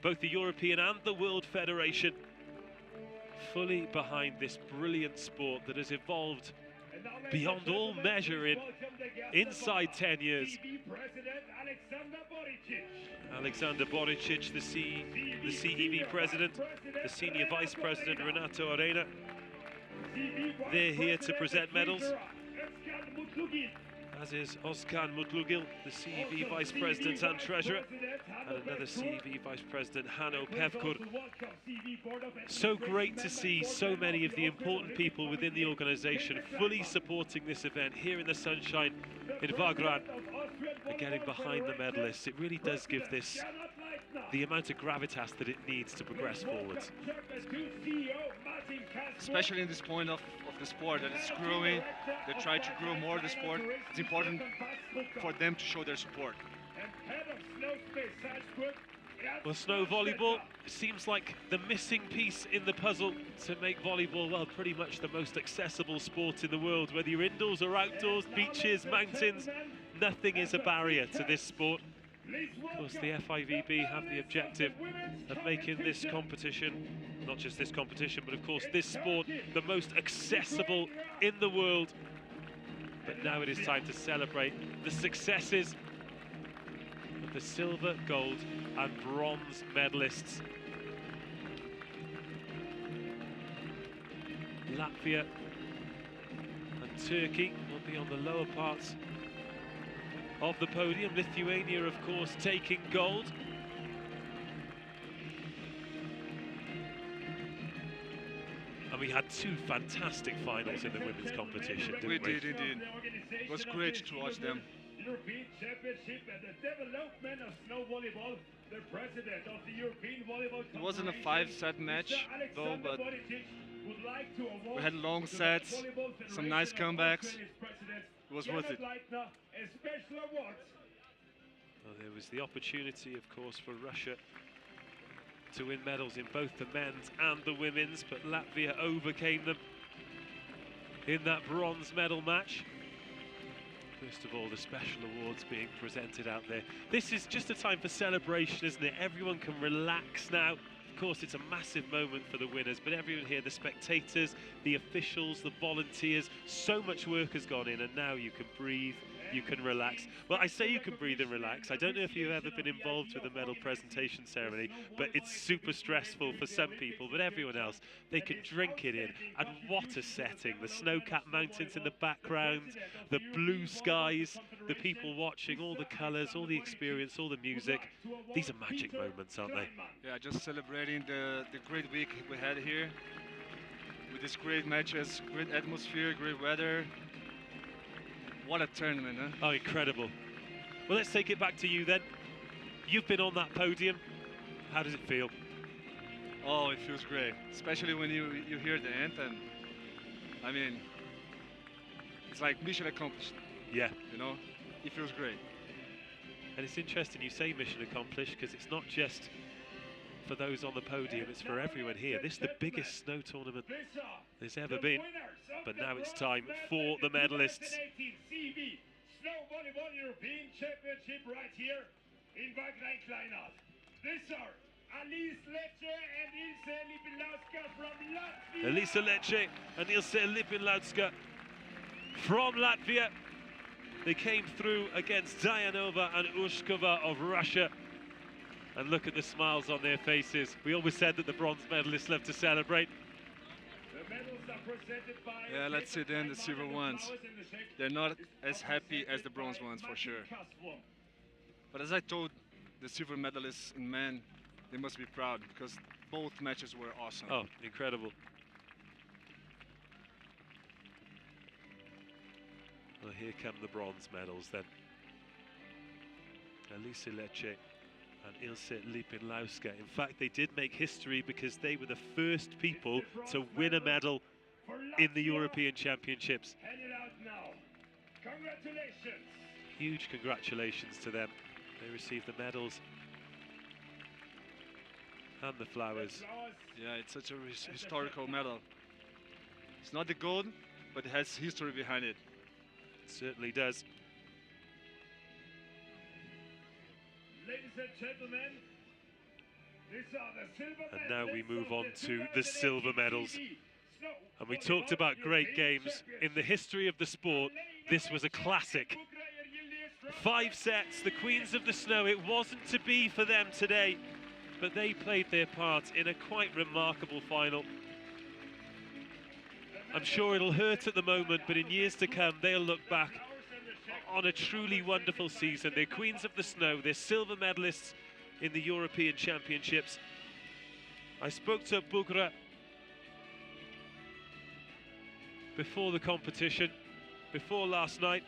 both the European and the World Federation, fully behind this brilliant sport that has evolved beyond all measure in inside 10 years. Alexander Boricic, the CEV president, the senior vice president Renato Arena, they're here to present medals, as is Özkan Mutlugil, the CEV vice president and treasurer, and another CEV vice president, Hanno Pevkur. So great to see so many of the important people within the organisation fully supporting this event here in the sunshine in Wagram and getting behind the medalists. It really does give this the amount of gravitas that it needs to progress forwards. Especially in this point of the sport that it's growing, they try to grow more the sport. It's important for them to show their support. Well, snow volleyball seems like the missing piece in the puzzle to make volleyball, well, pretty much the most accessible sport in the world. Whether you're indoors or outdoors, beaches, mountains, nothing is a barrier to this sport. Of course, the FIVB have the objective of making this competition, not just this competition, but of course this sport, the most accessible in the world. But now it is time to celebrate the successes of the silver, gold and bronze medalists. Latvia and Turkey will be on the lower parts of the podium. Lithuania, of course, taking gold. And we had two fantastic finals in the women's competition, didn't we? We did indeed. It was great to watch them. European Championship and the development of snow volleyball, the president of the European Volleyball. It wasn't a 5-set match though, but we had long sets, some nice comebacks. It was worth it. Well, there was the opportunity, of course, for Russia to win medals in both the men's and the women's, but Latvia overcame them in that bronze medal match. First of all, the special awards being presented out there. This is just a time for celebration, isn't it? Everyone can relax now. Of course, it's a massive moment for the winners, but everyone here, the spectators, the officials, the volunteers, so much work has gone in, and now you can breathe, you can relax. Well, I say you can breathe and relax. I don't know if you've ever been involved with a medal presentation ceremony, but it's super stressful for some people, but everyone else, they can drink it in. And what a setting. The snow-capped mountains in the background, the blue skies, the people watching, all the colours, all the experience, all the music. These are magic moments, aren't they? Yeah, just celebrating the great week we had here with these great matches, great atmosphere, great weather. What a tournament, huh? Oh, incredible. Well, let's take it back to you then. You've been on that podium. How does it feel? Oh, it feels great, especially when you hear the anthem. I mean, it's like mission accomplished. Yeah. You know, it feels great. And it's interesting you say mission accomplished, because it's not just for those on the podium, it's for everyone here. This is the biggest snow tournament there's ever been. But now it's time for the medalists. Snow Volleyball European Championship right here in Wagram. These are Alice Lecce and Ilse Lipinlauska from Latvia. Elisa Lecce and Ilse Lipinlauska from Latvia. They came through against Dayanova and Ushkova of Russia. And look at the smiles on their faces. We always said that the bronze medalists love to celebrate. Yeah, let's see then the silver ones. They're not as happy as the bronze ones for sure. But as I told the silver medalists in men, they must be proud because both matches were awesome. Oh, incredible. Well, here come the bronze medals then. Elise Lecce and Ilse Lipinlauska. In fact, they did make history because they were the first people to win a medal in the European Championships. Congratulations. Huge congratulations to them. They received the medals and the flowers. Yeah, it's such a historical medal. It's not the gold, but it has history behind it. It certainly does. Ladies and gentlemen, And now we move on to the silver medals. And we talked about great games. In the history of the sport, this was a classic. 5 sets, the Queens of the Snow. It wasn't to be for them today, but they played their part in a quite remarkable final. I'm sure it'll hurt at the moment, but in years to come, they'll look back on a truly wonderful season. They're Queens of the Snow. They're silver medalists in the European Championships. I spoke to Bugra before the competition, before last night.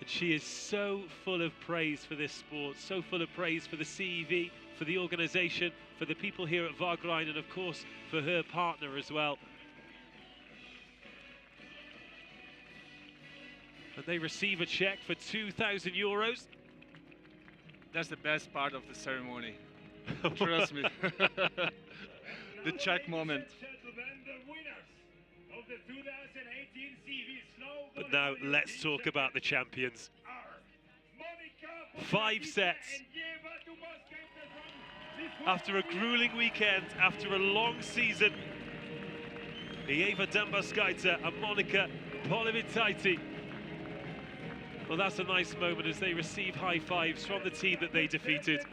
And she is so full of praise for this sport, so full of praise for the CEV, for the organisation, for the people here at Wagrain, and of course for her partner as well. And they receive a cheque for €2,000. That's the best part of the ceremony. Trust me. The check moment. But now let's talk about the champions. 5 sets. After a grueling weekend, after a long season, Eva Dambaskaita and Monika Polivitaiti. Well, that's a nice moment as they receive high fives from the team that they defeated.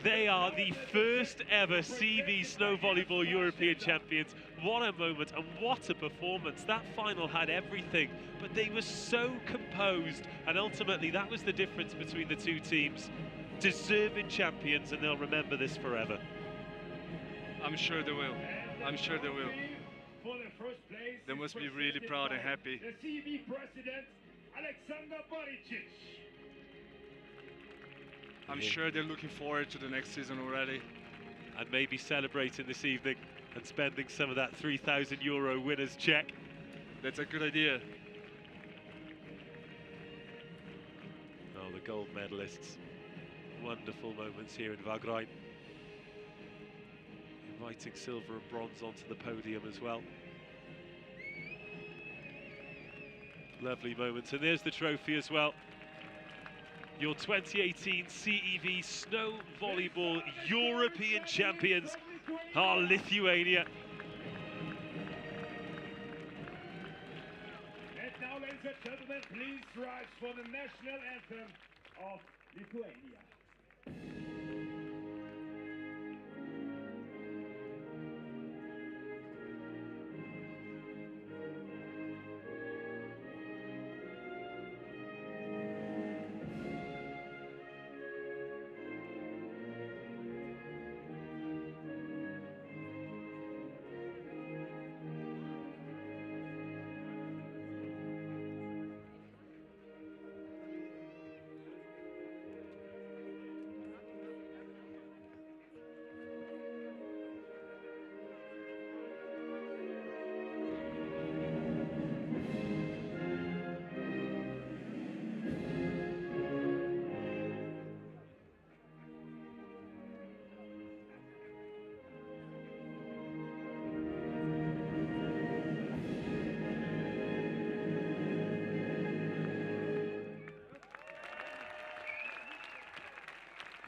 They are the first ever CV Snow Volleyball European champions. What a moment and what a performance. That final had everything, but they were so composed, and ultimately that was the difference between the two teams. Deserving champions, and they'll remember this forever. I'm sure they will. I'm sure they will. They must be really proud and happy. The CV president, Alexander Baricic. I'm sure they're looking forward to the next season already. And maybe celebrating this evening and spending some of that €3,000 winner's cheque. That's a good idea. Oh, the gold medalists. Wonderful moments here in Wagrain. Inviting silver and bronze onto the podium as well. Lovely moments. And there's the trophy as well. Your 2018 CEV Snow Volleyball European champions are Lithuania. And now, ladies and gentlemen, please rise for the national anthem of Lithuania.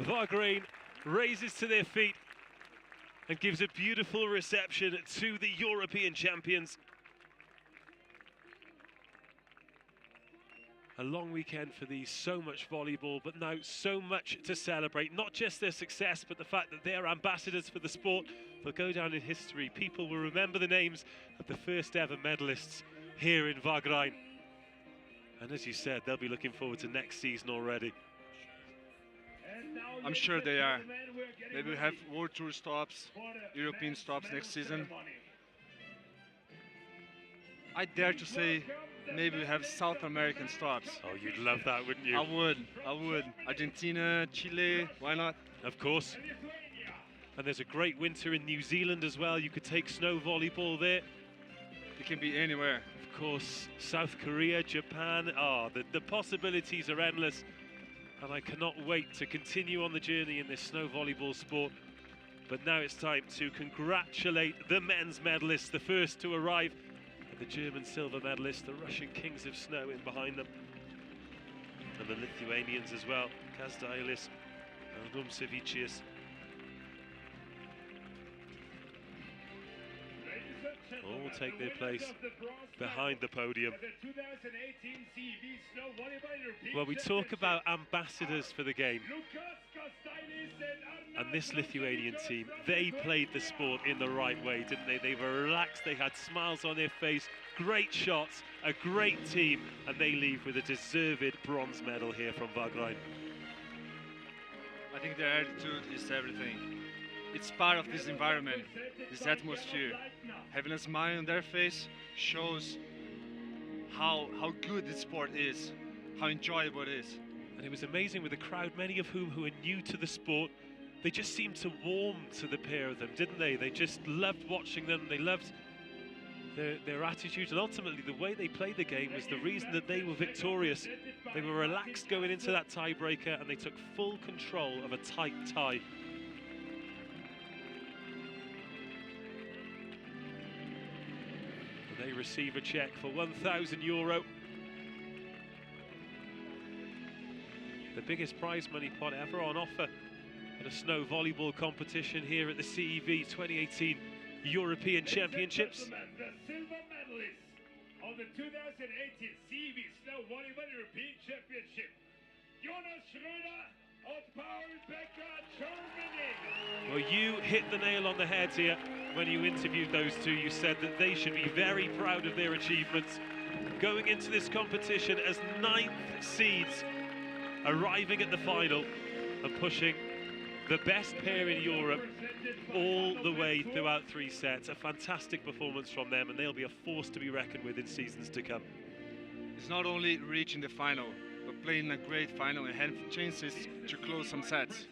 Wagrain raises to their feet and gives a beautiful reception to the European champions. A long weekend for these, so much volleyball, but now so much to celebrate. Not just their success, but the fact that they are ambassadors for the sport. They'll go down in history. People will remember the names of the first ever medalists here in Wagrain. And as you said, they'll be looking forward to next season already. I'm sure they are. Maybe we have World Tour stops, European stops next season. I dare to say maybe we have South American stops. Oh, you'd love that, wouldn't you? I would. Argentina, Chile, why not? Of course. And there's a great winter in New Zealand as well. You could take snow volleyball there. It can be anywhere. Of course, South Korea, Japan. The possibilities are endless. And I cannot wait to continue on the journey in this snow volleyball sport. But now it's time to congratulate the men's medalists, the first to arrive, and the German silver medalists, the Russian Kings of Snow in behind them, and the Lithuanians as well. Kazdailis and Rumsevicius. All take their place behind the podium. Well, we talk about ambassadors for the game, and this Lithuanian team, they played the sport in the right way, didn't they? They were relaxed, they had smiles on their face, great shots, a great team, and they leave with a deserved bronze medal here from Wagrain. I think their attitude is everything. It's part of this environment, this atmosphere. Having a smile on their face shows how good this sport is, how enjoyable it is. And it was amazing with the crowd, many of whom who are new to the sport. They just seemed to warm to the pair of them, didn't they? They just loved watching them, they loved their attitude, and ultimately the way they played the game was the reason that they were victorious. They were relaxed going into that tiebreaker, and they took full control of a tight tie. They receive a check for €1,000. The biggest prize money pot ever on offer at a snow volleyball competition here at the CEV 2018 European Championships. The silver medalist of the 2018 CEV Snow Volleyball European Championship, Jonas Schröder of Paul Becker, Germany. Well, you hit the nail on the head here when you interviewed those two. You said that they should be very proud of their achievements, going into this competition as 9th seeds, arriving at the final and pushing the best pair in Europe all the way throughout 3 sets. A fantastic performance from them, and they'll be a force to be reckoned with in seasons to come. It's not only reaching the final, but playing a great final and having chances to close some sets.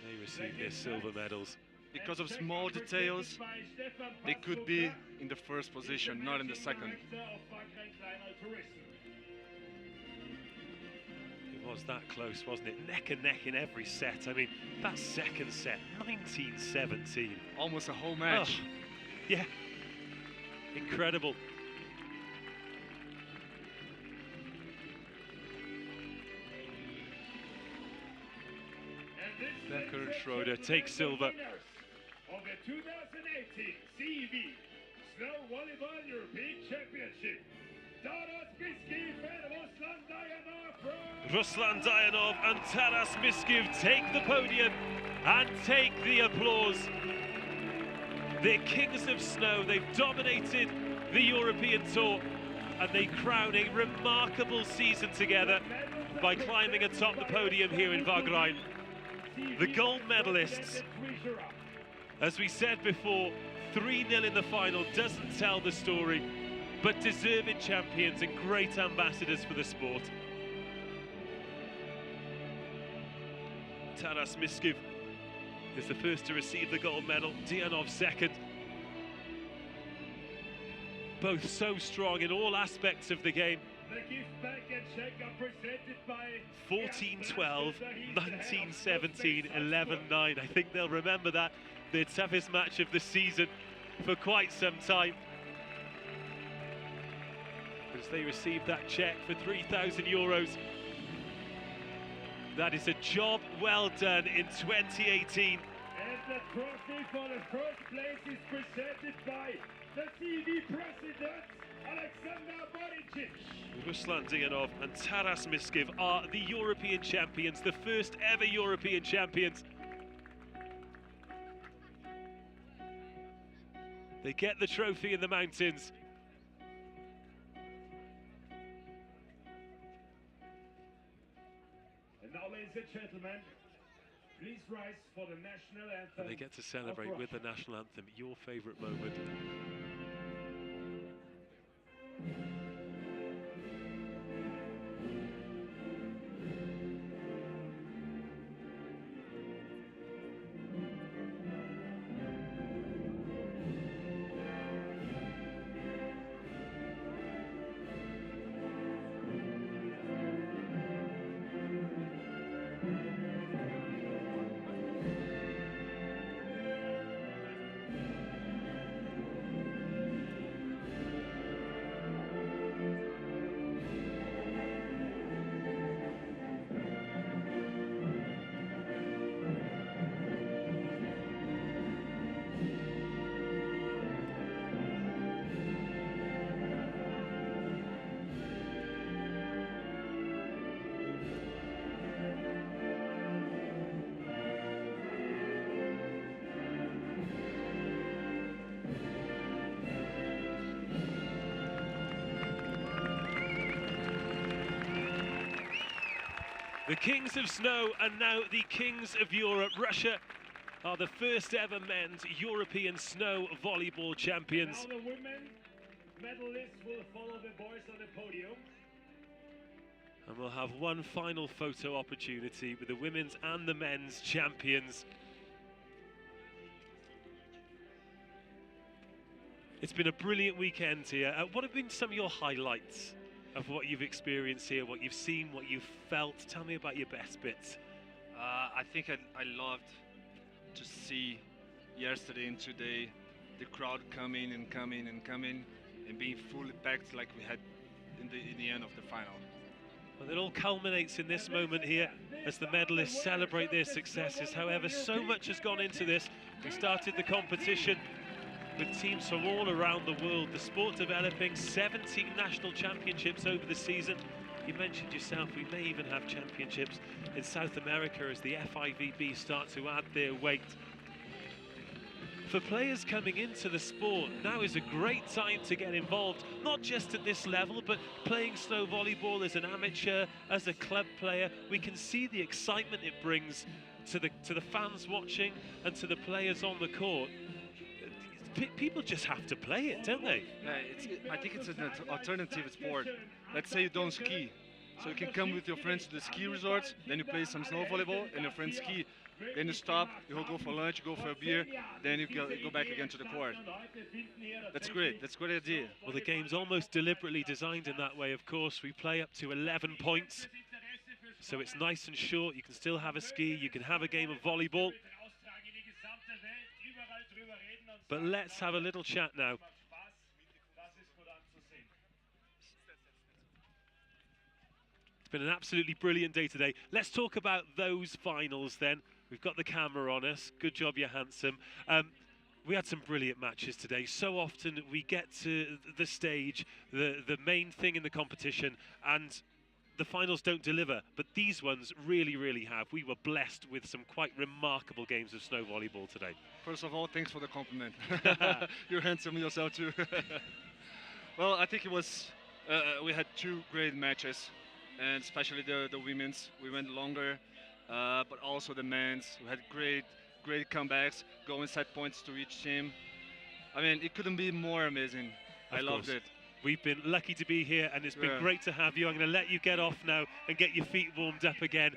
They receive their silver medals. Because of small details, they could be in the first position, not in the second. It was that close, wasn't it? Neck and neck in every set. I mean, that second set, 19-17. Almost a whole match. Oh, yeah, incredible. Becker and Schroeder take silver. Of the 2018 CEV Snow Volleyball European Championship, Taras Miskiv and Ruslan Dayanov and Taras Miskiv take the podium and take the applause. They're kings of snow. They've dominated the European Tour, and they crown a remarkable season together by climbing atop the podium here in Wagrain. The gold medalists, as we said before, 3-0 in the final doesn't tell the story, but deserving champions and great ambassadors for the sport. Taras Miskiv is the first to receive the gold medal, Dayanov second. Both so strong in all aspects of the game. 14-12, 19-17, 11-9. I think they'll remember that, their toughest match of the season for quite some time. As they receive that check for €3,000. That is a job well done in 2018. And the trophy for the first place is presented by the CEV president, Alexander Bodicic. Ruslan Dayanov and Taras Miskiv are the European champions, the first ever European champions. They get the trophy in the mountains. And now, ladies and gentlemen, please rise for the national anthem. And they get to celebrate with the national anthem. Your favourite moment. The kings of snow and now the kings of Europe. Russia are the first ever men's European snow volleyball champions. Now the women medalists will follow the boys on the podium. And we'll have one final photo opportunity with the women's and the men's champions. It's been a brilliant weekend here. What have been some of your highlights of what you've experienced here, what you've seen, what you've felt? Tell me about your best bits. I think I loved to see yesterday and today the crowd coming and coming and coming and being fully packed like we had in the end of the final. Well, it all culminates in this moment here as the medalists celebrate their successes. However, so much has gone into this. We started the competition with teams from all around the world. The sport developing, 17 national championships over the season. You mentioned yourself, we may even have championships in South America as the FIVB start to add their weight. For players coming into the sport, now is a great time to get involved, not just at this level, but playing snow volleyball as an amateur, as a club player. We can see the excitement it brings to the fans watching and to the players on the court. People just have to play it, don't they? I think it's an alternative sport. Let's say you don't ski, so you can come with your friends to the ski resorts, then you play some snow volleyball, and your friends ski. Then you stop, you go for lunch, you go for a beer, then you go back again to the court. That's great. That's a great idea. Well, the game's almost deliberately designed in that way, of course. We play up to 11 points, so it's nice and short. You can still have a ski, you can have a game of volleyball. But let's have a little chat now. It's been an absolutely brilliant day today. Let's talk about those finals then. We've got the camera on us. Good job, you're handsome. We had some brilliant matches today. So often we get to the stage, the main thing in the competition, and the finals don't deliver, but these ones really, really have. We were blessed with some quite remarkable games of snow volleyball today. First of all, thanks for the compliment. You're handsome yourself too. Well, I think it was, we had two great matches, and especially the women's. We went longer, but also the men's. We had great comebacks, going set points to each team. I mean, it couldn't be more amazing. I loved it. We've been lucky to be here, and it's been great to have you. I'm going to let you get off now and get your feet warmed up again.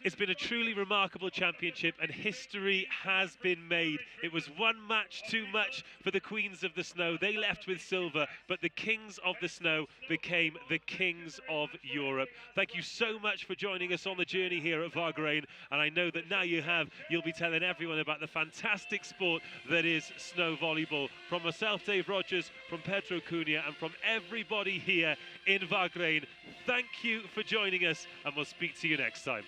It's been a truly remarkable championship, and history has been made. It was one match too much for the Queens of the Snow. They left with silver, but the Kings of the Snow became the Kings of Europe. Thank you so much for joining us on the journey here at Wagrain, and I know that now you'll be telling everyone about the fantastic sport that is snow volleyball. From myself, Dave Rogers, from Pedro Cunha, and from everybody here in Wagrain, thank you for joining us, and we'll speak to you next time.